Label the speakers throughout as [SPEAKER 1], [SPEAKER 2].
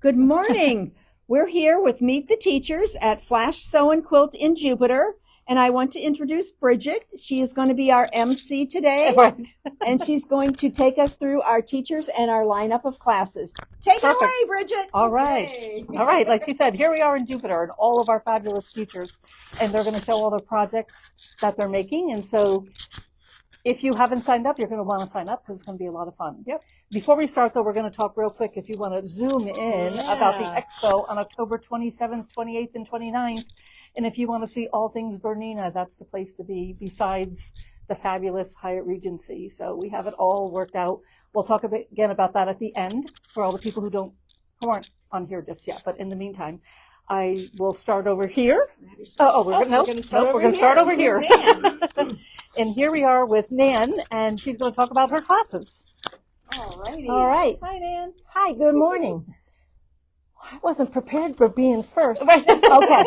[SPEAKER 1] Good morning. We're here with Meet the Teachers at Flash Sew and Quilt in Jupiter. And I want to introduce Bridget. She is going to be our MC today.
[SPEAKER 2] Right.
[SPEAKER 1] And she's going to take us through our teachers and our lineup of classes. Take
[SPEAKER 2] Perfect.
[SPEAKER 1] it away, Bridget.
[SPEAKER 2] All right.
[SPEAKER 1] Yay.
[SPEAKER 2] All right. Like she said, here we are in Jupiter and all of our fabulous teachers. And they're going to show all the projects that they're making. And so if you haven't signed up, you're going to want to sign up because it's going to be a lot of fun.
[SPEAKER 1] Yep.
[SPEAKER 2] Before we start, though, we're going to talk real quick, if you want to zoom in about the expo on October 27th, 28th, and 29th. And if you want to see all things Bernina, that's the place to be besides the fabulous Hyatt Regency. So we have it all worked out. We'll talk a bit again about that at the end for all the people who aren't on here just yet. But in the meantime, I will start over here. We're going to start over here. And here we are with Nan, and she's going to talk about her classes.
[SPEAKER 1] Alrighty.
[SPEAKER 3] All right.
[SPEAKER 1] Hi, Nan.
[SPEAKER 3] Hi, good morning. I wasn't prepared for being first.
[SPEAKER 2] Right.
[SPEAKER 3] Okay.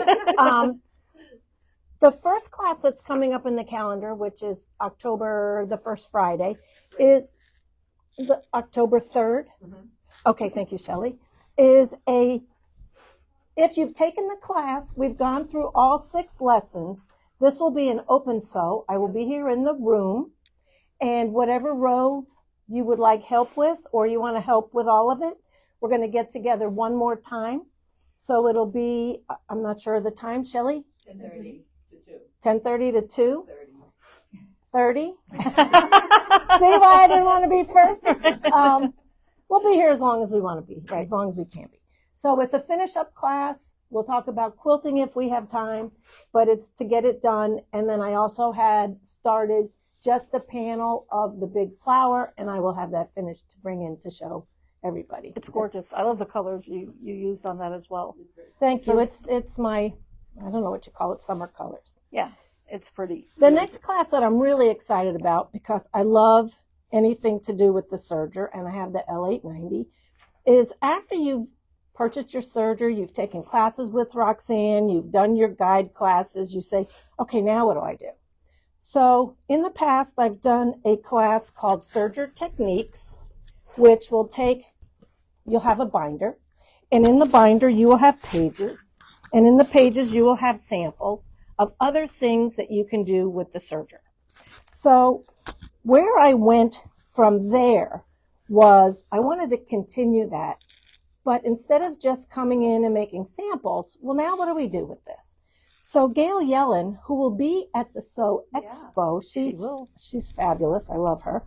[SPEAKER 3] The first class that's coming up in the calendar, which is October, the first Friday, is the October 3rd. Mm-hmm. Okay, thank you, Shelley. If you've taken the class, we've gone through all 6 lessons. This will be an open sew. I will be here in the room, and whatever row you would like help with, or you want to help with all of it, we're going to get together one more time. So it'll be, I'm not sure of the time, Shelley?
[SPEAKER 4] 10:30 to 2.
[SPEAKER 3] 10:30 to 2? 30? See
[SPEAKER 4] 30.
[SPEAKER 3] why I didn't want to be first? We'll be here as long as we want to be, right? As long as we can be. So it's a finish-up class. We'll talk about quilting if we have time, but it's to get it done. And then I also had started just a panel of the big flower, and I will have that finished to bring in to show everybody.
[SPEAKER 2] It's gorgeous. I love the colors you used on that as well.
[SPEAKER 3] Thank you. It's my, I don't know what you call it, summer colors.
[SPEAKER 2] Yeah, it's pretty.
[SPEAKER 3] The next class that I'm really excited about, because I love anything to do with the serger, and I have the L890, is after you've purchased your serger, you've taken classes with Roxanne, you've done your guide classes, you say, okay, now what do I do? So in the past, I've done a class called Serger Techniques, which will you'll have a binder, and in the binder you will have pages, and in the pages you will have samples of other things that you can do with the serger. So where I went from there was I wanted to continue that, but instead of just coming in and making samples, well, now what do we do with this? So Gail Yellen, who will be at the Sew Expo, she's fabulous, I love her,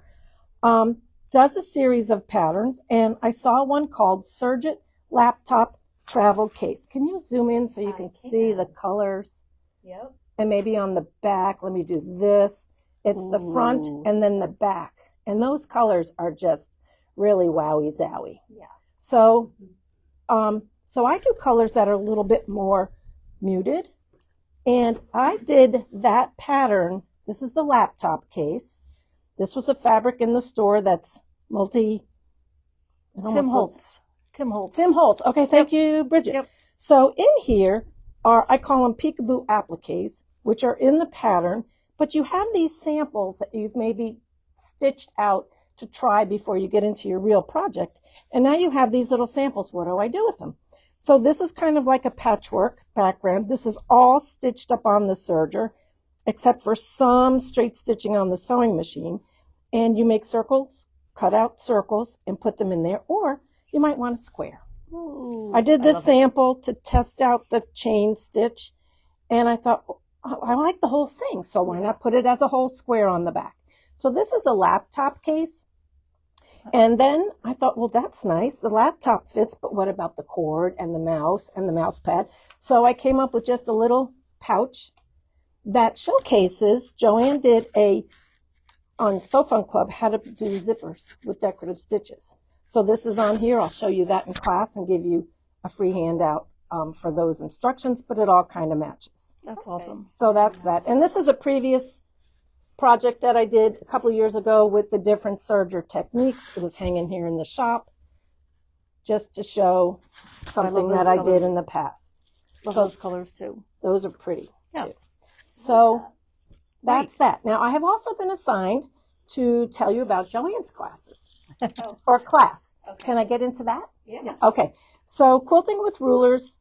[SPEAKER 3] does a series of patterns, and I saw one called Serger Laptop Travel Case. Can you zoom in so you can see the colors?
[SPEAKER 4] Yep.
[SPEAKER 3] And maybe on the back, let me do this. It's the front and then the back. And those colors are just really wowie zowie.
[SPEAKER 4] Yeah.
[SPEAKER 3] So, so I do colors that are a little bit more muted. And I did that pattern. This is the laptop case. This was a fabric in the store that's Tim Holtz.
[SPEAKER 2] Tim Holtz.
[SPEAKER 3] Okay, thank you, Bridget.
[SPEAKER 2] Yep.
[SPEAKER 3] So in here I call them peekaboo appliques, which are in the pattern, but you have these samples that you've maybe stitched out to try before you get into your real project. And now you have these little samples. What do I do with them? So this is kind of like a patchwork background. This is all stitched up on the serger, except for some straight stitching on the sewing machine. And you make circles, cut out circles, and put them in there. Or you might want a square.
[SPEAKER 2] Ooh,
[SPEAKER 3] I did this sample to test out the chain stitch, and I thought, oh, I like the whole thing, so why not put it as a whole square on the back? So this is a laptop case. And then I thought, well, that's nice. The laptop fits, but what about the cord and the mouse pad? So I came up with just a little pouch that showcases. Joanne did on Sew Fun Club, how to do zippers with decorative stitches. So this is on here. I'll show you that in class and give you a free handout for those instructions, but it all kind of matches.
[SPEAKER 2] That's awesome.
[SPEAKER 3] So that's that. And this is a previous project that I did a couple of years ago with the different serger techniques. It was hanging here in the shop just to show something that I did in the past.
[SPEAKER 2] Love those colors too.
[SPEAKER 3] Those are pretty too. So that's that. Now I have also been assigned to tell you about Joanne's classes or class.
[SPEAKER 4] Okay.
[SPEAKER 3] Can I get into that?
[SPEAKER 4] Yes.
[SPEAKER 3] Okay. So quilting with rulers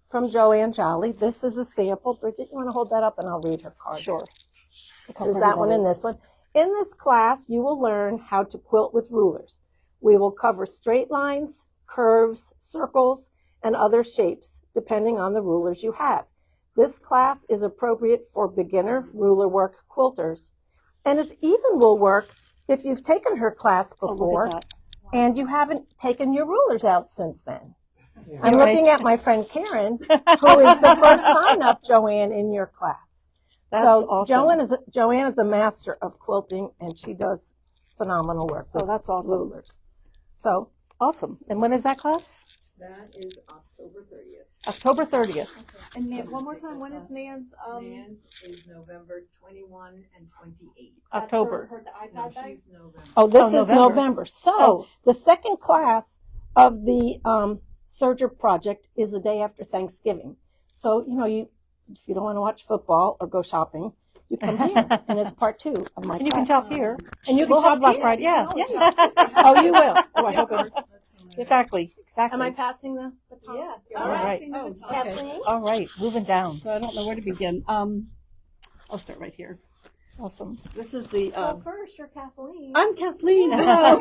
[SPEAKER 3] from Joanne Jolly. This is a sample. Bridget, you want to hold that up and I'll read her card.
[SPEAKER 2] Sure.
[SPEAKER 3] There's that one and this one. In this class, you will learn how to quilt with rulers. We will cover straight lines, curves, circles, and other shapes, depending on the rulers you have. This class is appropriate for beginner ruler work quilters. And it even will work if you've taken her class before and you haven't taken your rulers out since then.
[SPEAKER 4] Yeah.
[SPEAKER 3] I'm looking at my friend Karen, who is the first sign-up, Joanne, in your class.
[SPEAKER 2] That's
[SPEAKER 3] So
[SPEAKER 2] awesome.
[SPEAKER 3] Joanne is a master of quilting, and she does phenomenal work with
[SPEAKER 2] that's awesome.
[SPEAKER 3] rulers. So
[SPEAKER 2] Awesome. And when is that class?
[SPEAKER 4] That is October 30th.
[SPEAKER 2] October 30th.
[SPEAKER 5] And Nan, one more time, when is Nan's,
[SPEAKER 4] Nan's is November 21 and 28.
[SPEAKER 5] that's
[SPEAKER 2] October.
[SPEAKER 5] her
[SPEAKER 4] No,
[SPEAKER 5] iPad bag?
[SPEAKER 4] she's November.
[SPEAKER 3] this
[SPEAKER 2] Oh,
[SPEAKER 3] is
[SPEAKER 2] November.
[SPEAKER 3] November. So
[SPEAKER 2] Oh.
[SPEAKER 3] the second class of the Serger project is the day after Thanksgiving. So, if you don't want to watch football or go shopping, you come here, and it's part 2 of my
[SPEAKER 2] And you can
[SPEAKER 3] class.
[SPEAKER 2] shop here.
[SPEAKER 3] And you can
[SPEAKER 2] We'll have
[SPEAKER 3] shop
[SPEAKER 2] Black
[SPEAKER 3] here.
[SPEAKER 2] Friday. Yeah.
[SPEAKER 3] Oh, you will. Oh, I hope it.
[SPEAKER 2] Exactly.
[SPEAKER 3] Am I passing the baton?
[SPEAKER 5] Yeah. you're
[SPEAKER 3] All
[SPEAKER 2] right.
[SPEAKER 5] passing the
[SPEAKER 6] Oh,
[SPEAKER 5] baton.
[SPEAKER 6] okay.
[SPEAKER 3] Kathleen?
[SPEAKER 2] All right. Moving down.
[SPEAKER 6] So I don't know where to begin. I'll start right here.
[SPEAKER 2] Awesome.
[SPEAKER 6] This is the.
[SPEAKER 5] Well, first, you're Kathleen.
[SPEAKER 6] I'm Kathleen. Hello.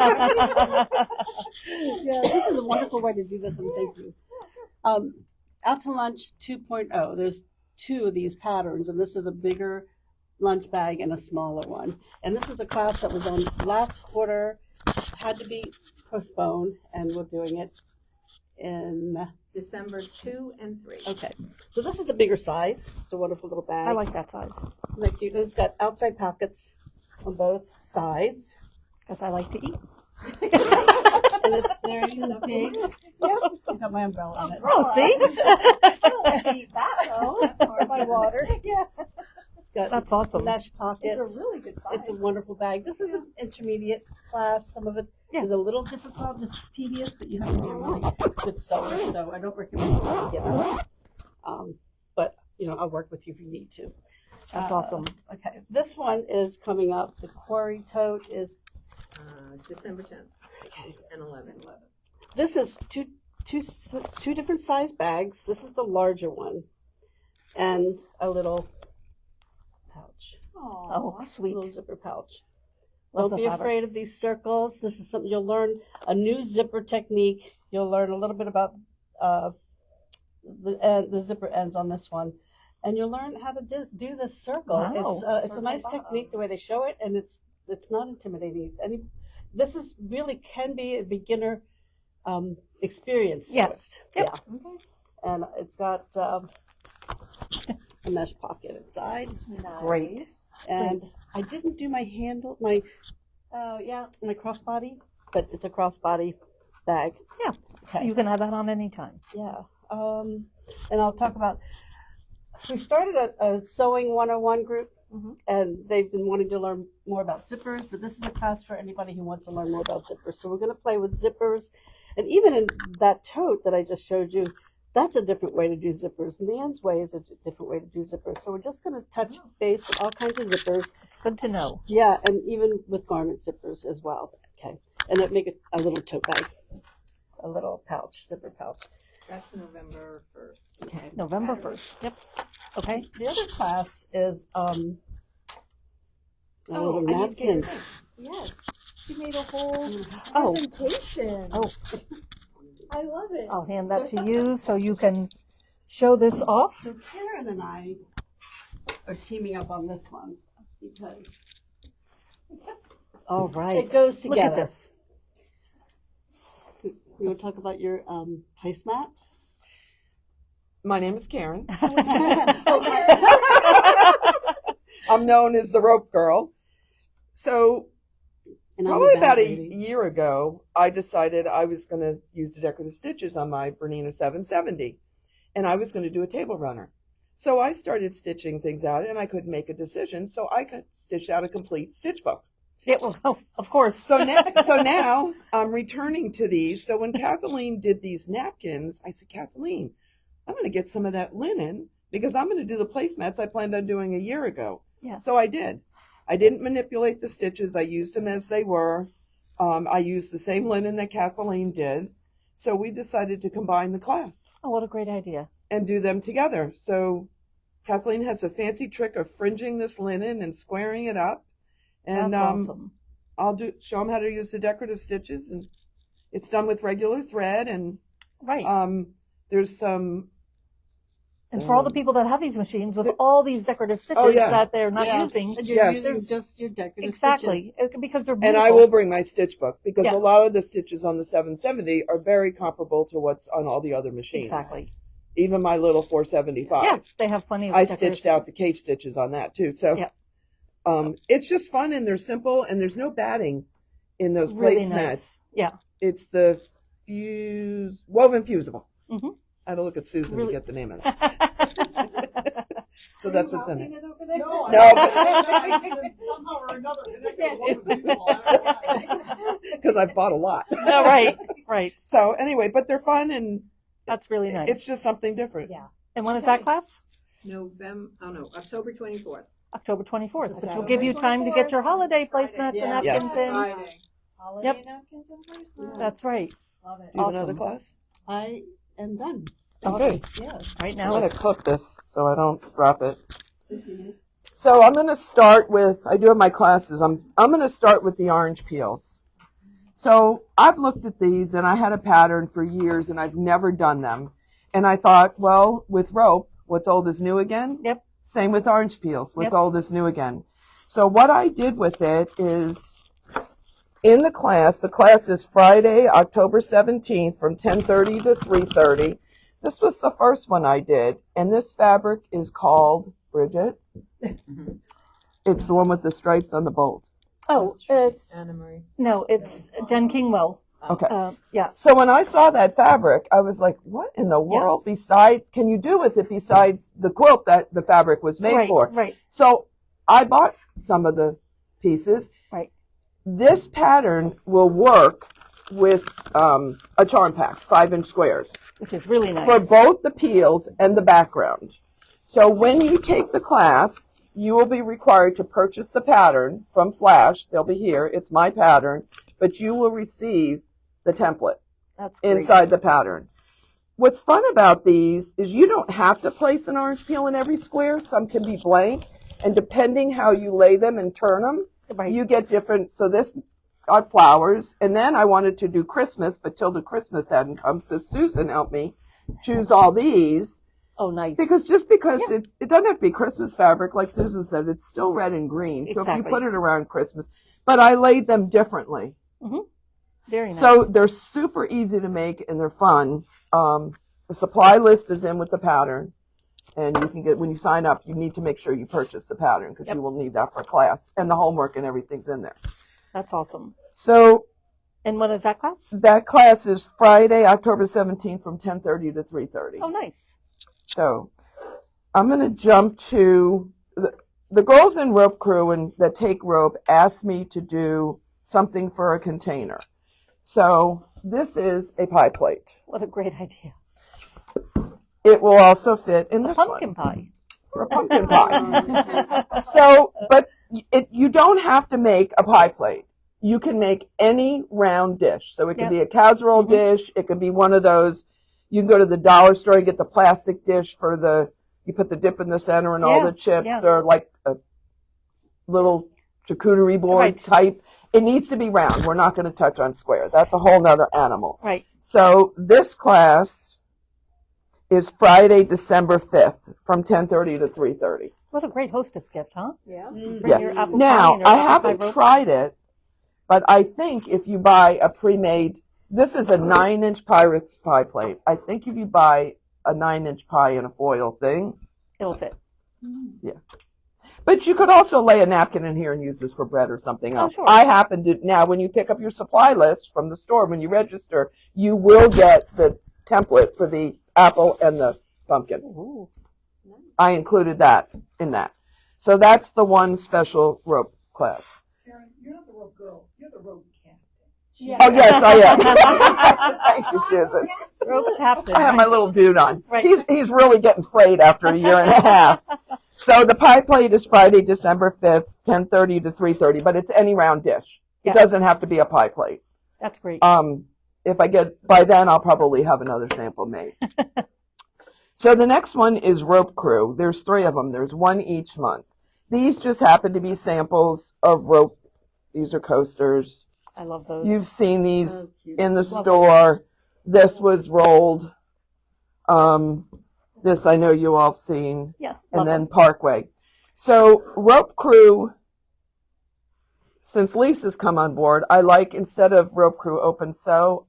[SPEAKER 6] Yeah, this is a wonderful way to do this, and thank you. Out to Lunch 2.0. There's 2 of these patterns, and this is a bigger lunch bag and a smaller one. And this was a class that was on last quarter, had to be postponed, and we're doing it in.
[SPEAKER 4] December 2 and 3.
[SPEAKER 6] Okay, so this is the bigger size. It's a wonderful little bag.
[SPEAKER 2] I like that size
[SPEAKER 6] Isn't that cute? And it's got outside pockets on both sides.
[SPEAKER 2] because I like to eat.
[SPEAKER 6] And it's very big. I got my umbrella on it.
[SPEAKER 2] Oh, see?
[SPEAKER 5] I don't like to eat that, though.
[SPEAKER 6] My water.
[SPEAKER 5] Yeah.
[SPEAKER 6] It's got
[SPEAKER 2] That's awesome.
[SPEAKER 6] mesh pockets.
[SPEAKER 5] It's a really good size.
[SPEAKER 6] It's a wonderful bag. This is an intermediate class. Some of it is a little difficult, just tedious, but you have to be a really good sewer. So I don't recommend it for beginners. But I'll work with you if you need to.
[SPEAKER 2] That's awesome.
[SPEAKER 6] Okay, this one is coming up. The Quarry Tote is.
[SPEAKER 4] December 10th and 11th.
[SPEAKER 6] This is two different size bags. This is the larger one, and a little pouch,
[SPEAKER 2] Oh, sweet.
[SPEAKER 6] little zipper pouch.
[SPEAKER 2] Love
[SPEAKER 6] Don't
[SPEAKER 2] the
[SPEAKER 6] be
[SPEAKER 2] fabric.
[SPEAKER 6] afraid of these circles. This is something you'll learn, a new zipper technique. You'll learn a little bit about the zipper ends on this one, and you'll learn how to do this circle.
[SPEAKER 2] Wow.
[SPEAKER 6] It's a nice technique the way they show it, and it's not intimidating. This is really can be a beginner experience.
[SPEAKER 2] Yeah.
[SPEAKER 6] Yeah. And it's got a mesh pocket inside.
[SPEAKER 5] Nice.
[SPEAKER 2] Great.
[SPEAKER 6] And I didn't do my handle, my
[SPEAKER 5] Oh, yeah.
[SPEAKER 6] crossbody, but it's a crossbody bag.
[SPEAKER 2] Yeah.
[SPEAKER 6] Okay.
[SPEAKER 2] You can have that on any time.
[SPEAKER 6] Yeah. And I'll talk about, we started a sewing 101 group, and they've been wanting to learn more about zippers, but this is a class for anybody who wants to learn more about zippers. So we're going to play with zippers. And even in that tote that I just showed you, that's a different way to do zippers. Nan's way is a different way to do zippers. So we're just going to touch base with all kinds of zippers.
[SPEAKER 2] It's good to know.
[SPEAKER 6] Yeah, and even with garment zippers as well. Okay. And that make it a little tote bag, a little pouch, zipper pouch.
[SPEAKER 4] That's November 1st.
[SPEAKER 6] Okay.
[SPEAKER 2] November 1st. Yep. Okay.
[SPEAKER 6] The other class is little
[SPEAKER 5] I need to get your
[SPEAKER 6] napkins.
[SPEAKER 5] thing. Yes. She made a whole
[SPEAKER 2] Oh.
[SPEAKER 5] presentation.
[SPEAKER 2] Oh,
[SPEAKER 5] I love it.
[SPEAKER 2] I'll hand that to you so you can show this off.
[SPEAKER 6] So Karen and I are teaming up on this one because
[SPEAKER 2] All right.
[SPEAKER 6] it goes
[SPEAKER 2] Look
[SPEAKER 6] together.
[SPEAKER 2] at this.
[SPEAKER 6] You want to talk about your placemats?
[SPEAKER 7] My name is Karen. I'm known as the rope girl. So
[SPEAKER 6] And I'm
[SPEAKER 7] probably
[SPEAKER 6] the bag
[SPEAKER 7] about a
[SPEAKER 6] lady.
[SPEAKER 7] year ago, I decided I was going to use the decorative stitches on my Bernina 770, and I was going to do a table runner. So I started stitching things out, and I couldn't make a decision, so I stitched out a complete stitch book.
[SPEAKER 2] Yeah, well, of course.
[SPEAKER 7] So now I'm returning to these. So when Kathleen did these napkins, I said, Kathleen, I'm going to get some of that linen because I'm going to do the placemats I planned on doing a year ago.
[SPEAKER 2] Yeah.
[SPEAKER 7] So I did. I didn't manipulate the stitches. I used them as they were. I used the same linen that Kathleen did. So we decided to combine the class
[SPEAKER 2] Oh, what a great idea.
[SPEAKER 7] and do them together. So Kathleen has a fancy trick of fringing this linen and squaring it up. And
[SPEAKER 2] That's awesome.
[SPEAKER 7] I'll show them how to use the decorative stitches, and it's done with regular thread. And
[SPEAKER 2] Right.
[SPEAKER 7] there's some.
[SPEAKER 2] And for all the people that have these machines with all these decorative stitches
[SPEAKER 7] Oh, yeah.
[SPEAKER 2] that they're not
[SPEAKER 6] Yeah.
[SPEAKER 2] using,
[SPEAKER 6] And you're
[SPEAKER 7] Yes.
[SPEAKER 6] using just your decorative
[SPEAKER 2] exactly,
[SPEAKER 6] stitches.
[SPEAKER 2] because they're
[SPEAKER 7] And
[SPEAKER 2] beautiful.
[SPEAKER 7] I will bring my stitch book because
[SPEAKER 2] Yeah.
[SPEAKER 7] a lot of the stitches on the 770 are very comparable to what's on all the other machines.
[SPEAKER 2] Exactly.
[SPEAKER 7] Even my little 475.
[SPEAKER 2] Yeah, they have plenty of
[SPEAKER 7] I
[SPEAKER 2] decorative
[SPEAKER 7] stitched out the cave stitches on that too. So
[SPEAKER 2] Yeah.
[SPEAKER 7] it's just fun, and they're simple, and there's no batting in those
[SPEAKER 2] really
[SPEAKER 7] placemats.
[SPEAKER 2] nice. Yeah.
[SPEAKER 7] It's the woven fusible.
[SPEAKER 2] Mhm.
[SPEAKER 7] I had to look at Susan
[SPEAKER 2] Really-
[SPEAKER 7] to get the name of it. So that's what's in it.
[SPEAKER 4] No,
[SPEAKER 7] No,
[SPEAKER 4] I think somehow or another.
[SPEAKER 7] because I've bought a lot.
[SPEAKER 2] No, right, right.
[SPEAKER 7] So anyway, but they're fun, and
[SPEAKER 2] That's really nice.
[SPEAKER 7] it's just something different.
[SPEAKER 5] Yeah.
[SPEAKER 2] And when is that class?
[SPEAKER 4] October 24th.
[SPEAKER 2] October 24th,
[SPEAKER 6] It's a
[SPEAKER 2] which will
[SPEAKER 6] Saturday.
[SPEAKER 2] give you time to get your holiday placemats and
[SPEAKER 6] Yes.
[SPEAKER 2] napkins
[SPEAKER 7] Yes.
[SPEAKER 2] in.
[SPEAKER 4] Friday.
[SPEAKER 5] Holiday
[SPEAKER 2] Yep.
[SPEAKER 5] napkins and placemats.
[SPEAKER 2] That's right.
[SPEAKER 5] Love it.
[SPEAKER 7] Do you have another
[SPEAKER 2] Awesome.
[SPEAKER 7] class?
[SPEAKER 6] I am done.
[SPEAKER 7] Okay.
[SPEAKER 6] Yeah.
[SPEAKER 2] Right
[SPEAKER 7] I'm
[SPEAKER 2] now,
[SPEAKER 7] going to
[SPEAKER 2] it's
[SPEAKER 7] cook this so I don't drop it. So I'm going to start with, I do have my classes. I'm going to start with the orange peels. So I've looked at these, and I had a pattern for years, and I've never done them. And I thought, well, with rope, what's old is new again.
[SPEAKER 2] Yep.
[SPEAKER 7] Same with orange peels. What's
[SPEAKER 2] Yep.
[SPEAKER 7] old is new again. So what I did with it is, in the class is Friday, October 17th from 10:30 to 3:30. This was the first one I did, and this fabric is called, Bridget, it's the one with the stripes on the bolt.
[SPEAKER 2] oh, it's
[SPEAKER 4] Anna Marie.
[SPEAKER 2] no, it's Jen Kingwell.
[SPEAKER 7] Okay.
[SPEAKER 2] Yeah,
[SPEAKER 7] So when I saw that fabric, I was like, what in the world can you do with it besides the quilt that the fabric was made
[SPEAKER 2] right,
[SPEAKER 7] for?
[SPEAKER 2] right,
[SPEAKER 7] So I bought some of the pieces.
[SPEAKER 2] right.
[SPEAKER 7] This pattern will work with a charm pack, 5-inch squares,
[SPEAKER 2] Which is really nice.
[SPEAKER 7] for both the peels and the background. So when you take the class, you will be required to purchase the pattern from Flash. They'll be here. It's my pattern, but you will receive the template
[SPEAKER 2] That's great.
[SPEAKER 7] inside the pattern. What's fun about these is you don't have to place an orange peel in every square. Some can be blank, and depending how you lay them and turn them,
[SPEAKER 2] Right.
[SPEAKER 7] you get different. So this got flowers, and then I wanted to do Christmas, but till the Christmas hadn't come, so Susan helped me choose all these.
[SPEAKER 2] Oh, nice.
[SPEAKER 7] Because it doesn't have to be Christmas fabric, like Susan said, it's still red and green. So if
[SPEAKER 2] Exactly.
[SPEAKER 7] you put it around Christmas, but I laid them differently.
[SPEAKER 2] Very nice.
[SPEAKER 7] So they're super easy to make, and they're fun. The supply list is in with the pattern, and you can get, when you sign up, you need to make sure you purchase the pattern because you will need that for class, and the homework and everything's in there.
[SPEAKER 2] That's awesome.
[SPEAKER 7] So
[SPEAKER 2] And when is that class?
[SPEAKER 7] that class is Friday, October 17th from 10:30 to 3:30.
[SPEAKER 2] Oh, nice.
[SPEAKER 7] So I'm going to jump to the girls in Rope Crew and that take rope asked me to do something for a container. So this is a pie plate.
[SPEAKER 2] What a great idea.
[SPEAKER 7] It will also fit in this
[SPEAKER 2] Pumpkin
[SPEAKER 7] one
[SPEAKER 2] pie.
[SPEAKER 7] for a pumpkin pie. So, but you don't have to make a pie plate. You can make any round dish. So it could
[SPEAKER 2] Yep.
[SPEAKER 7] be a casserole
[SPEAKER 2] Mhm.
[SPEAKER 7] dish. It could be one of those. You can go to the dollar store and get the plastic dish for you put the dip in the center and all
[SPEAKER 2] Yeah,
[SPEAKER 7] the chips,
[SPEAKER 2] yeah.
[SPEAKER 7] or like a little charcuterie board
[SPEAKER 2] Right.
[SPEAKER 7] type. It needs to be round. We're not going to touch on square. That's a whole nother animal.
[SPEAKER 2] Right.
[SPEAKER 7] So this class is Friday, December 5th from 10:30 to 3:30.
[SPEAKER 2] What a great hostess gift, huh?
[SPEAKER 5] Yeah.
[SPEAKER 2] Bring
[SPEAKER 7] Yeah.
[SPEAKER 2] your apple pie
[SPEAKER 7] Now,
[SPEAKER 2] and your
[SPEAKER 7] I
[SPEAKER 2] apple pie
[SPEAKER 7] haven't
[SPEAKER 2] rope.
[SPEAKER 7] tried it, but I think if you buy a pre-made, this is a 9-inch Pyrex pie plate. I think if you buy a 9-inch pie in a foil thing,
[SPEAKER 2] It'll fit.
[SPEAKER 7] but you could also lay a napkin in here and use this for bread or something
[SPEAKER 2] Oh,
[SPEAKER 7] else.
[SPEAKER 2] sure.
[SPEAKER 7] I happen to, now when you pick up your supply list from the store, when you register, you will get the template for the apple and the pumpkin.
[SPEAKER 2] Ooh.
[SPEAKER 7] I included that in that. So that's the one special rope class.
[SPEAKER 4] Karen, you're not the rope girl. You're the rope captain.
[SPEAKER 5] Yeah.
[SPEAKER 7] Oh, yes, I am. Thank you, Susan.
[SPEAKER 2] Rope captain.
[SPEAKER 7] I have my little dude on.
[SPEAKER 2] Right.
[SPEAKER 7] He's really getting frayed after a year and a half. So the pie plate is Friday, December 5th, 10:30 to 3:30, but it's any round dish.
[SPEAKER 2] Yeah.
[SPEAKER 7] It doesn't have to be a pie plate.
[SPEAKER 2] That's great.
[SPEAKER 7] if I get, by then I'll probably have another sample made. So the next one is Rope Crew. There's 3 of them. There's 1 each month. These just happen to be samples of rope. These are coasters.
[SPEAKER 2] I love those.
[SPEAKER 7] You've seen these
[SPEAKER 6] Oh, cute.
[SPEAKER 7] in the store. This was rolled. This I know you all have seen.
[SPEAKER 2] Yeah.
[SPEAKER 7] And
[SPEAKER 2] love
[SPEAKER 7] then
[SPEAKER 2] them.
[SPEAKER 7] Parkway. So Rope Crew, since Lisa's come on board, I like, instead of Rope Crew Open Sew,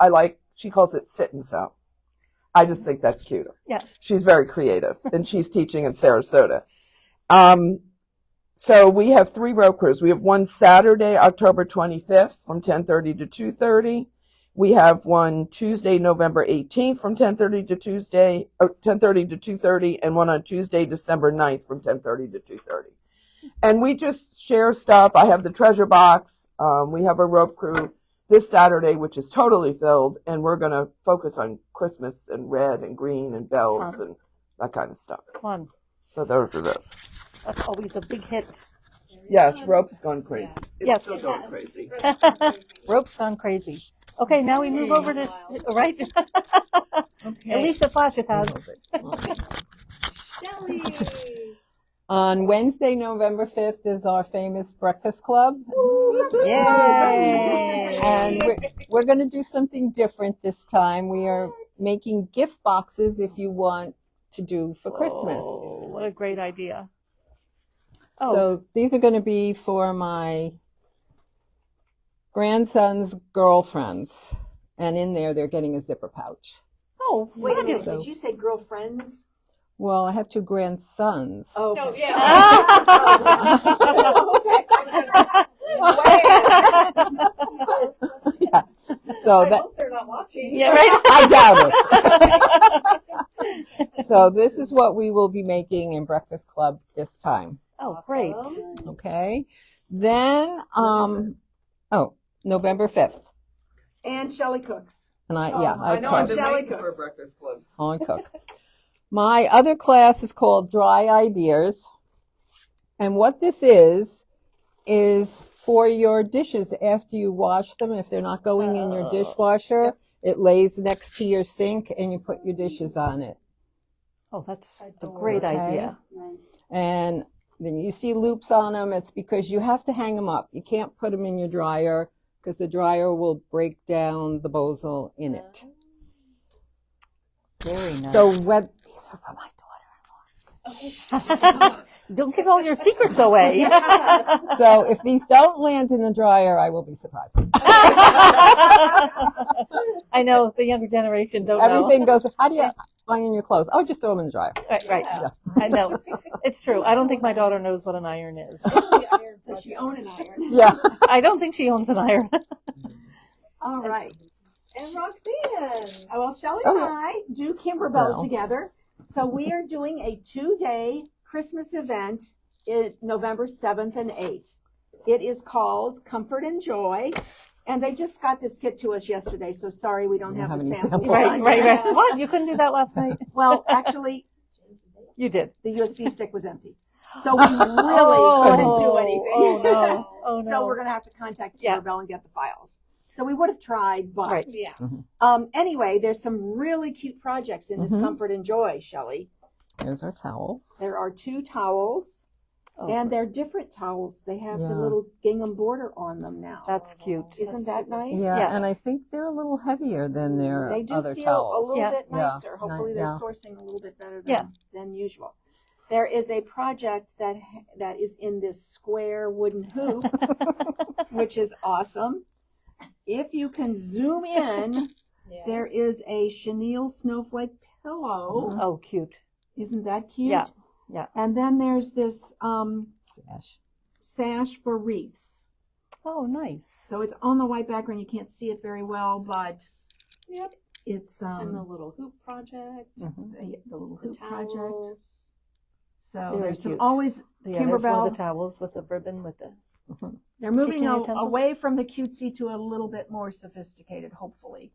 [SPEAKER 7] she calls it Sit and Sew. I just think that's cuter.
[SPEAKER 2] Yeah.
[SPEAKER 7] She's very creative, and she's teaching in Sarasota. So we have 3 rope crews. We have one Saturday, October 25th from 10:30 to 2:30. We have one Tuesday, November 18th from 10:30 to 2:30, and one on Tuesday, December 9th from 10:30 to 2:30. And we just share stuff. I have the treasure box. We have a rope crew this Saturday, which is totally filled, and we're going to focus on Christmas and red and green and bells and that kind of stuff.
[SPEAKER 2] Fun.
[SPEAKER 7] So those are those.
[SPEAKER 2] That's always a big hit.
[SPEAKER 7] Yes, rope's gone crazy. It's
[SPEAKER 2] Yes.
[SPEAKER 7] still going crazy.
[SPEAKER 2] Rope's gone crazy. Okay, now we move over to, right? At least at Flash it has.
[SPEAKER 5] Shelley.
[SPEAKER 8] On Wednesday, November 5th is our famous breakfast club.
[SPEAKER 2] Yay!
[SPEAKER 8] And we're going to do something different this time. We are making gift boxes if you want to do for Christmas.
[SPEAKER 2] Oh, what a great idea. Oh,
[SPEAKER 8] So these are going to be for my grandson's girlfriends. And in there, they're getting a zipper pouch.
[SPEAKER 2] oh,
[SPEAKER 1] Wait a minute,
[SPEAKER 8] So-
[SPEAKER 1] did you say girlfriends?
[SPEAKER 8] Well, I have 2 grandsons.
[SPEAKER 1] Oh,
[SPEAKER 5] No,
[SPEAKER 1] okay.
[SPEAKER 8] Yeah. So
[SPEAKER 5] I
[SPEAKER 8] that,
[SPEAKER 5] hope they're not watching.
[SPEAKER 2] Yeah, right.
[SPEAKER 8] I doubt it. So this is what we will be making in Breakfast Club this time.
[SPEAKER 2] Oh, great.
[SPEAKER 8] Okay. Then, November 5th.
[SPEAKER 1] And Shelley cooks.
[SPEAKER 8] And I
[SPEAKER 1] I know, I'm
[SPEAKER 8] cook.
[SPEAKER 1] Shelley cooks.
[SPEAKER 7] breakfast club.
[SPEAKER 8] I cook. My other class is called Dry Ideas. And what this is for your dishes after you wash them. If they're not going in your dishwasher, it lays next to your sink and you put your dishes on it.
[SPEAKER 2] Oh, that's a great
[SPEAKER 8] Okay.
[SPEAKER 2] idea.
[SPEAKER 8] And then you see loops on them. It's because you have to hang them up. You can't put them in your dryer because the dryer will break down the bosal in it.
[SPEAKER 2] Very nice.
[SPEAKER 8] So what? These are for my daughter.
[SPEAKER 2] Don't give all your secrets away.
[SPEAKER 8] So if these don't land in the dryer, I will be surprised.
[SPEAKER 2] I know the younger generation don't
[SPEAKER 8] Everything goes. How do you iron your clothes? Oh, just throw them in the dryer.
[SPEAKER 2] know. Right. I know. It's true. I don't think my daughter knows what an iron is.
[SPEAKER 1] Does she own an iron?
[SPEAKER 8] Yeah.
[SPEAKER 2] I don't think she owns an iron.
[SPEAKER 1] All right.
[SPEAKER 5] And Roxanne.
[SPEAKER 1] Well, Shelley
[SPEAKER 8] Oh,
[SPEAKER 1] and
[SPEAKER 8] yeah.
[SPEAKER 1] I do Kimberbell
[SPEAKER 8] Well.
[SPEAKER 1] together. So we are doing a 2-day Christmas event in November 7th and 8th. It is called Comfort and Joy. And they just got this kit to us yesterday, so sorry we don't have the
[SPEAKER 8] any
[SPEAKER 1] samples.
[SPEAKER 8] samples.
[SPEAKER 2] Right. What? You couldn't do that last night?
[SPEAKER 1] Well, actually,
[SPEAKER 2] You did.
[SPEAKER 1] the USB stick was empty. So we really couldn't do anything.
[SPEAKER 2] Oh, no. Oh, no.
[SPEAKER 1] So we're going to have to contact
[SPEAKER 2] Yeah.
[SPEAKER 1] Kimberbell and get the files. So we would have tried, but
[SPEAKER 2] Right.
[SPEAKER 5] Yeah.
[SPEAKER 1] anyway, there's some really cute projects in this
[SPEAKER 8] Mhm.
[SPEAKER 1] Comfort and Joy, Shelley.
[SPEAKER 8] Here's our towels.
[SPEAKER 1] There are 2 towels,
[SPEAKER 2] Oh,
[SPEAKER 1] and they're different towels. They have the
[SPEAKER 8] Yeah.
[SPEAKER 1] little gingham border on them now.
[SPEAKER 2] That's cute.
[SPEAKER 1] Isn't that nice?
[SPEAKER 8] Yeah,
[SPEAKER 2] Yes.
[SPEAKER 8] and I think they're a little heavier than their
[SPEAKER 1] They do
[SPEAKER 8] other
[SPEAKER 1] feel
[SPEAKER 8] towels.
[SPEAKER 1] a little
[SPEAKER 2] Yeah.
[SPEAKER 1] bit
[SPEAKER 8] Yeah.
[SPEAKER 1] nicer. Hopefully, they're
[SPEAKER 8] Yeah.
[SPEAKER 1] sourcing a little bit better
[SPEAKER 2] Yeah.
[SPEAKER 1] than usual. There is a project that is in this square wooden hoop, which is awesome. If you can zoom in, there is a chenille snowflake pillow.
[SPEAKER 2] Oh, cute.
[SPEAKER 1] Isn't that cute?
[SPEAKER 2] Yeah, yeah.
[SPEAKER 1] And then there's this
[SPEAKER 8] Sash.
[SPEAKER 1] sash for wreaths.
[SPEAKER 2] Oh, nice.
[SPEAKER 1] So it's on the white background. You can't see it very well, but
[SPEAKER 5] Yep.
[SPEAKER 1] it's
[SPEAKER 5] And the little hoop project.
[SPEAKER 8] Mhm.
[SPEAKER 1] the little
[SPEAKER 5] The
[SPEAKER 1] hoop project.
[SPEAKER 5] towels.
[SPEAKER 1] So
[SPEAKER 2] Very
[SPEAKER 1] there's some
[SPEAKER 2] cute.
[SPEAKER 1] always
[SPEAKER 2] Yeah, there's one
[SPEAKER 1] Kimberbell.
[SPEAKER 2] of the towels with the ribbon with the.
[SPEAKER 1] They're moving
[SPEAKER 2] kitchen utensils.
[SPEAKER 1] away from the cutesy to a little bit more sophisticated, hopefully.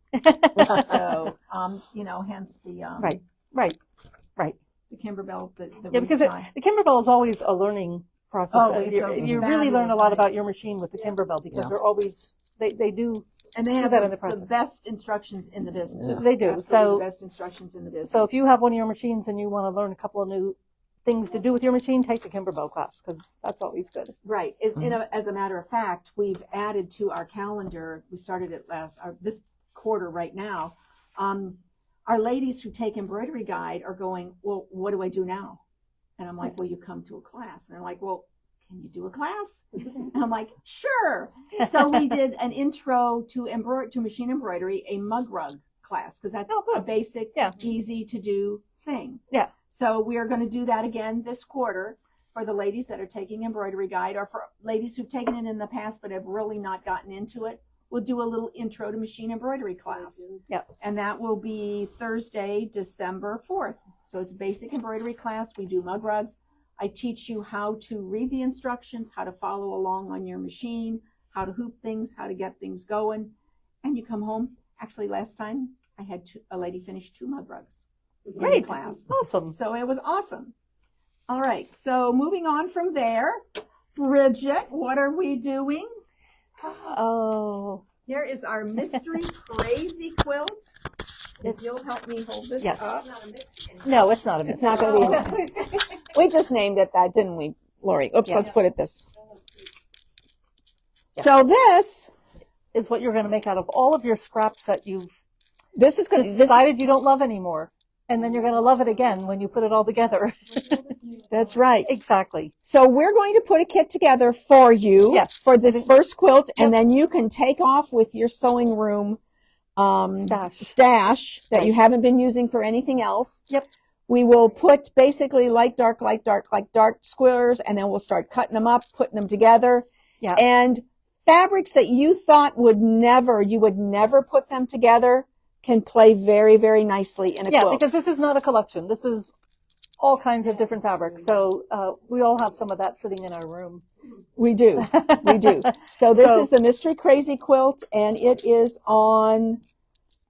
[SPEAKER 1] So hence the
[SPEAKER 2] Right.
[SPEAKER 1] the Kimberbell the
[SPEAKER 2] Yeah, because
[SPEAKER 1] wreath tie.
[SPEAKER 2] the Kimberbell is always a learning process.
[SPEAKER 1] Oh, it's a
[SPEAKER 2] You really learn a
[SPEAKER 1] fabulous
[SPEAKER 2] lot
[SPEAKER 1] idea.
[SPEAKER 2] about your machine with the Kimberbell because
[SPEAKER 8] Yeah.
[SPEAKER 2] they're always they do
[SPEAKER 1] And they
[SPEAKER 2] do
[SPEAKER 1] have
[SPEAKER 2] that in
[SPEAKER 1] the
[SPEAKER 2] project.
[SPEAKER 1] best instructions in the business.
[SPEAKER 2] They do.
[SPEAKER 1] Absolutely
[SPEAKER 2] So-
[SPEAKER 1] the best instructions in the business.
[SPEAKER 2] So if you have one of your machines and you want to learn a couple of new things to do with your machine, take the Kimberbell class, because that's always good.
[SPEAKER 1] Right. As a matter of fact, we've added to our calendar. We started it this quarter right now. Our ladies who take embroidery guide are going, well, what do I do now? And I'm like, well, you come to a class. And they're like, well, can you do a class? And I'm like, sure. So we did an intro to machine embroidery, a mug rug class, because that's
[SPEAKER 2] Oh, good.
[SPEAKER 1] a basic,
[SPEAKER 2] Yeah.
[SPEAKER 1] easy to do thing.
[SPEAKER 2] Yeah.
[SPEAKER 1] So we are going to do that again this quarter for the ladies that are taking embroidery guide, or for ladies who've taken it in the past but have really not gotten into it. We'll do a little intro to machine embroidery class.
[SPEAKER 2] Yep.
[SPEAKER 1] And that will be Thursday, December 4th. So it's a basic embroidery class. We do mug rugs. I teach you how to read the instructions, how to follow along on your machine, how to hoop things, how to get things going. And you come home. Actually, last time I had a lady finish 2 mug rugs in the
[SPEAKER 2] Great.
[SPEAKER 1] class.
[SPEAKER 2] Awesome.
[SPEAKER 1] So it was awesome. All right. So moving on from there, Bridget, what are we doing?
[SPEAKER 2] Oh,
[SPEAKER 1] Here is our mystery crazy quilt. If you'll help me hold this
[SPEAKER 2] Yes.
[SPEAKER 1] up.
[SPEAKER 2] no, it's not a
[SPEAKER 9] It's
[SPEAKER 2] mystery.
[SPEAKER 9] not going to be. We just named it that, didn't we, Lori? Oops,
[SPEAKER 2] Yeah.
[SPEAKER 9] let's put it this. So this
[SPEAKER 2] Is what you're going to make out of all of your scraps that you've
[SPEAKER 9] is going to.
[SPEAKER 2] decided you don't love anymore. And then you're going to love it again when you put it all together.
[SPEAKER 9] That's right.
[SPEAKER 2] Exactly.
[SPEAKER 9] So we're going to put a kit together for you.
[SPEAKER 2] Yes.
[SPEAKER 9] For this first quilt, and
[SPEAKER 2] Yep.
[SPEAKER 9] then you can take off with your sewing room
[SPEAKER 2] Stash.
[SPEAKER 9] that
[SPEAKER 2] Right.
[SPEAKER 9] you haven't been using for anything else.
[SPEAKER 2] Yep.
[SPEAKER 9] We will put basically light, dark squares, and then we'll start cutting them up, putting them together.
[SPEAKER 2] Yeah.
[SPEAKER 9] And fabrics that you thought you would never put them together can play very, very nicely in a
[SPEAKER 2] Yeah,
[SPEAKER 9] quilt.
[SPEAKER 2] because this is not a collection. This is all kinds of different fabrics. So we all have some of that sitting in our room.
[SPEAKER 9] We do. We do. So this
[SPEAKER 2] So-
[SPEAKER 9] is the Mystery Crazy Quilt, and it is on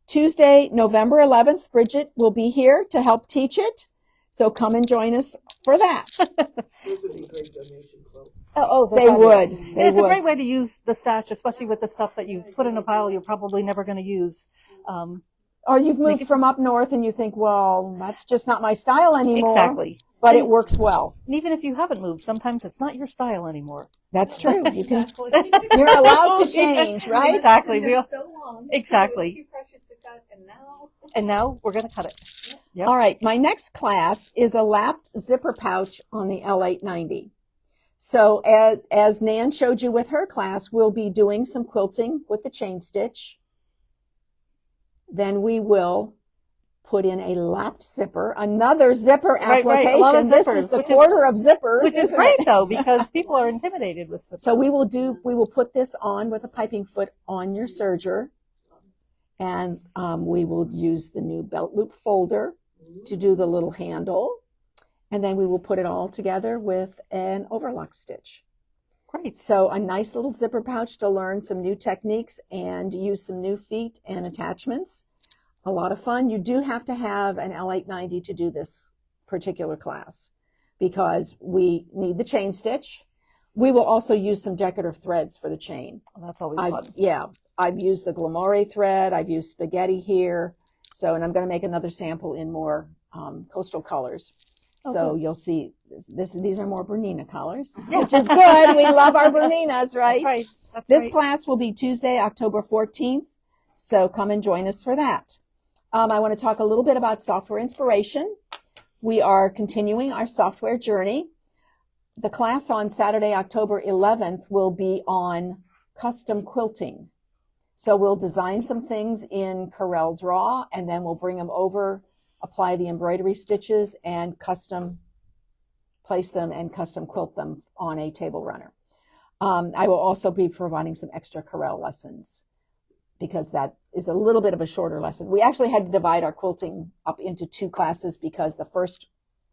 [SPEAKER 9] Tuesday, November 11th. Bridget will be here to help teach it. So come and join us for that.
[SPEAKER 7] Those would be great donation quilts.
[SPEAKER 9] They would. They
[SPEAKER 2] It's
[SPEAKER 9] would.
[SPEAKER 2] a great way to use the stash, especially with the stuff that you've put in a pile you're probably never going to use.
[SPEAKER 9] Or you've moved from up north and you think, well, that's just not my style anymore.
[SPEAKER 2] Exactly.
[SPEAKER 9] But it works well.
[SPEAKER 2] And even if you haven't moved, sometimes it's not your style anymore.
[SPEAKER 9] That's true. You can. You're allowed to change, right?
[SPEAKER 2] Exactly.
[SPEAKER 5] Been there so long.
[SPEAKER 2] Exactly.
[SPEAKER 5] It was too precious to cut, and now.
[SPEAKER 2] And now we're going to cut it. Yep.
[SPEAKER 9] All right. My next class is a lapped zipper pouch on the L890. So as Nan showed you with her class, we'll be doing some quilting with the chain stitch. Then we will put in a lapped zipper, another zipper
[SPEAKER 2] Right, right.
[SPEAKER 9] application.
[SPEAKER 2] A lot of
[SPEAKER 9] This
[SPEAKER 2] zippers,
[SPEAKER 9] is the
[SPEAKER 2] which is-
[SPEAKER 9] quarter of zippers,
[SPEAKER 2] Which is
[SPEAKER 9] isn't
[SPEAKER 2] great
[SPEAKER 9] it?
[SPEAKER 2] though, because people are intimidated with zippers.
[SPEAKER 9] So we will put this on with a piping foot on your serger, and we will use the new belt loop folder to do the little handle, and then we will put it all together with an overlock stitch.
[SPEAKER 2] Great.
[SPEAKER 9] So a nice little zipper pouch to learn some new techniques and use some new feet and attachments. A lot of fun. You do have to have an L890 to do this particular class because we need the chain stitch. We will also use some decorative threads for the chain.
[SPEAKER 2] Well, that's always fun.
[SPEAKER 9] I've used the Glamore thread. I've used spaghetti here. So, and I'm going to make another sample in more coastal colors. So
[SPEAKER 2] Okay.
[SPEAKER 9] you'll see these are more Bernina colors, which is good. We love our Berninas, right?
[SPEAKER 2] That's right. That's
[SPEAKER 9] This
[SPEAKER 2] right.
[SPEAKER 9] class will be Tuesday, October 14th. So come and join us for that. I want to talk a little bit about software inspiration. We are continuing our software journey. The class on Saturday, October 11th will be on custom quilting. So we'll design some things in Corel Draw, and then we'll bring them over, apply the embroidery stitches, and custom place them and custom quilt them on a table runner. I will also be providing some extra Corel lessons because that is a little bit of a shorter lesson. We actually had to divide our quilting up into 2 classes because the first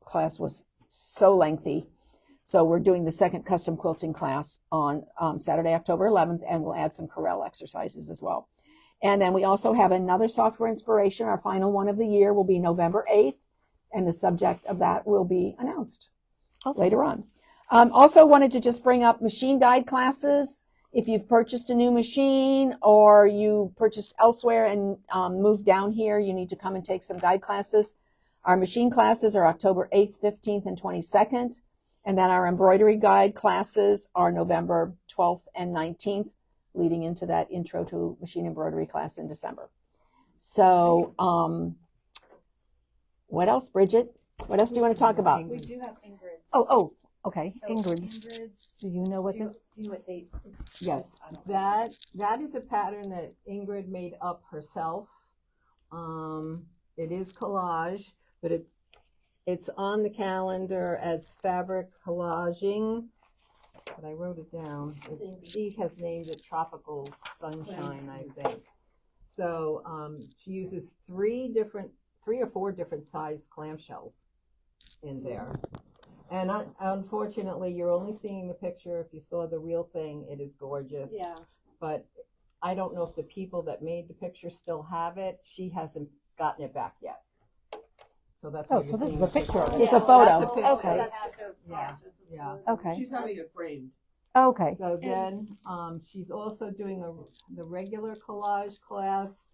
[SPEAKER 9] class was so lengthy. So we're doing the second custom quilting class on Saturday, October 11th, and we'll add some Corel exercises as well. And then we also have another software inspiration. Our final one of the year will be November 8th, and the subject of that will be announced
[SPEAKER 2] Awesome.
[SPEAKER 9] later on. Also wanted to just bring up machine guide classes. If you've purchased a new machine or you purchased elsewhere and moved down here, you need to come and take some guide classes. Our machine classes are October 8th, 15th, and 22nd. And then our embroidery guide classes are November 12th and 19th, leading into that intro to machine embroidery class in December. So, what else, Bridget? What else do you want to talk about?
[SPEAKER 5] We do have Ingrid's.
[SPEAKER 2] Oh, okay.
[SPEAKER 5] So
[SPEAKER 2] Ingrid's.
[SPEAKER 5] Ingrid's.
[SPEAKER 2] Do you know what this?
[SPEAKER 5] Do you know what date?
[SPEAKER 8] Yes, that is a pattern that Ingrid made up herself. It is collage, but it's on the calendar as fabric collaging. But I wrote it down. She has named it Tropical Sunshine, I think. So she uses three or four different size clamshells in there. And unfortunately, you're only seeing the picture. If you saw the real thing, it is gorgeous.
[SPEAKER 6] Yeah.
[SPEAKER 8] But I don't know if the people that made the picture still have it. She hasn't gotten it back yet. So that's why
[SPEAKER 2] Oh, so
[SPEAKER 8] you're
[SPEAKER 2] this
[SPEAKER 8] seeing
[SPEAKER 2] is a
[SPEAKER 8] the
[SPEAKER 2] picture of it.
[SPEAKER 9] It's a
[SPEAKER 8] That's
[SPEAKER 9] photo.
[SPEAKER 8] a picture.
[SPEAKER 2] Okay.
[SPEAKER 8] Yeah. Yeah.
[SPEAKER 2] Okay.
[SPEAKER 7] She's having it framed.
[SPEAKER 2] Okay.
[SPEAKER 8] So then she's also doing the regular collage class,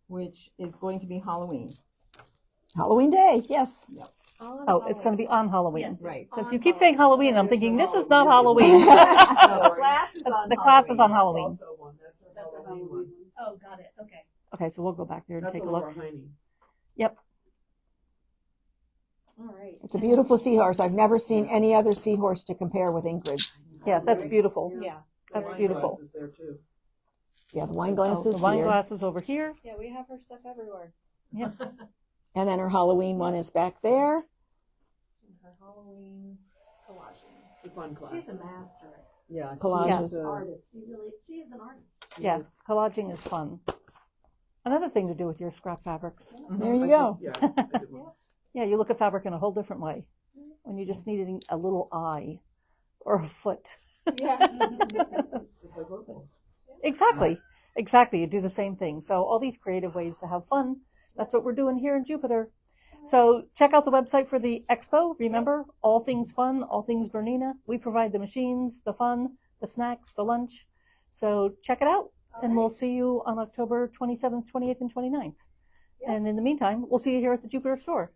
[SPEAKER 8] which is going to be Halloween.
[SPEAKER 9] Halloween Day, yes.
[SPEAKER 2] Oh, it's going to be on Halloween.
[SPEAKER 5] Yes.
[SPEAKER 8] Right.
[SPEAKER 2] Because you keep saying Halloween, I'm thinking this is not Halloween.
[SPEAKER 8] So the class is on
[SPEAKER 2] The class is on Halloween.
[SPEAKER 7] Also one. That's a Halloween one.
[SPEAKER 5] Oh, got it. Okay.
[SPEAKER 2] Okay, so we'll go back there and
[SPEAKER 7] That's
[SPEAKER 2] take a
[SPEAKER 7] Laura
[SPEAKER 2] look.
[SPEAKER 7] Heine.
[SPEAKER 2] Yep.
[SPEAKER 5] All right.
[SPEAKER 9] It's a beautiful seahorse. I've never seen any other seahorse to compare with Ingrid's.
[SPEAKER 2] Yeah, that's beautiful.
[SPEAKER 5] Yeah.
[SPEAKER 2] That's
[SPEAKER 7] Wine
[SPEAKER 2] beautiful.
[SPEAKER 7] glasses there too.
[SPEAKER 9] Yeah, the wine
[SPEAKER 2] Oh,
[SPEAKER 9] glasses
[SPEAKER 2] the wine
[SPEAKER 9] here.
[SPEAKER 2] glasses over here.
[SPEAKER 5] Yeah, we have her stuff everywhere.
[SPEAKER 9] And then her Halloween one is back there.
[SPEAKER 5] And her Halloween collaging.
[SPEAKER 7] The fun class.
[SPEAKER 5] She's a master.
[SPEAKER 8] Yeah.
[SPEAKER 9] Collages.
[SPEAKER 8] she's,
[SPEAKER 5] Artist. She is an artist.
[SPEAKER 2] Yeah, collaging is fun. Another thing to do with your scrap fabrics.
[SPEAKER 9] There you go.
[SPEAKER 7] Yeah. I did one.
[SPEAKER 2] Yeah, you look at fabric in a whole different way. When you just needed a little eye or a foot.
[SPEAKER 7] Just like local.
[SPEAKER 2] Exactly. Exactly. You do the same thing. So all these creative ways to have fun. That's what we're doing here in Jupiter. So check out the website for the expo. Remember, all things fun, all things Bernina. We provide the machines, the fun, the snacks, the lunch. So check it out. And we'll see you on October 27th, 28th, and 29th. And in the meantime, we'll see you here at the Jupiter store.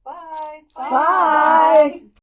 [SPEAKER 5] Bye.
[SPEAKER 9] Bye.